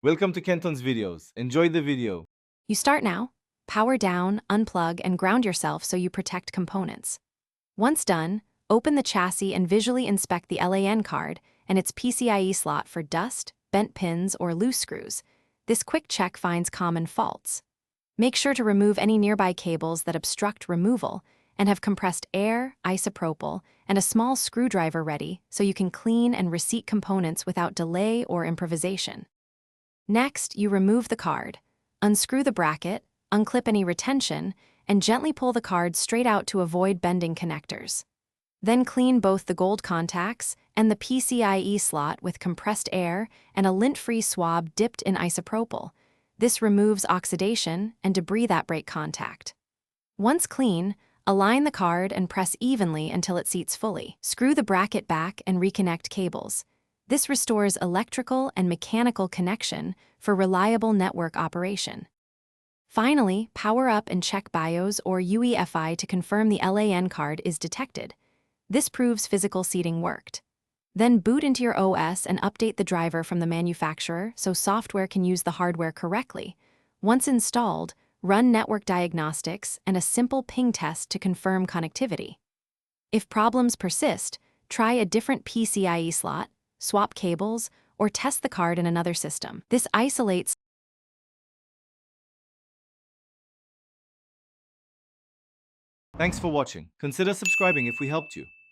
Welcome to Kenton's videos. Enjoy the video. You start now. Power down, unplug, and ground yourself so you protect components. Once done, open the chassis and visually inspect the LAN card and its PCIe slot for dust, bent pins, or loose screws. This quick check finds common faults. Make sure to remove any nearby cables that obstruct removal and have compressed air, isopropyl, and a small screwdriver ready so you can clean and reseat components without delay or improvisation. Next, you remove the card. Unscrew the bracket, unclip any retention, and gently pull the card straight out to avoid bending connectors. Then clean both the gold contacts and the PCIe slot with compressed air and a lint-free swab dipped in isopropyl. This removes oxidation and debris that break contact. Once clean, align the card and press evenly until it seats fully. Screw the bracket back and reconnect cables. This restores electrical and mechanical connection for reliable network operation. Finally, power up and check BIOS or UEFI to confirm the LAN card is detected. This proves physical seating worked. Then boot into your OS and update the driver from the manufacturer so software can use the hardware correctly. Once installed, run network diagnostics and a simple ping test to confirm connectivity. If problems persist, try a different PCIe slot, swap cables, or test the card in another system. This isolates. Thanks for watching. Consider subscribing if we helped you.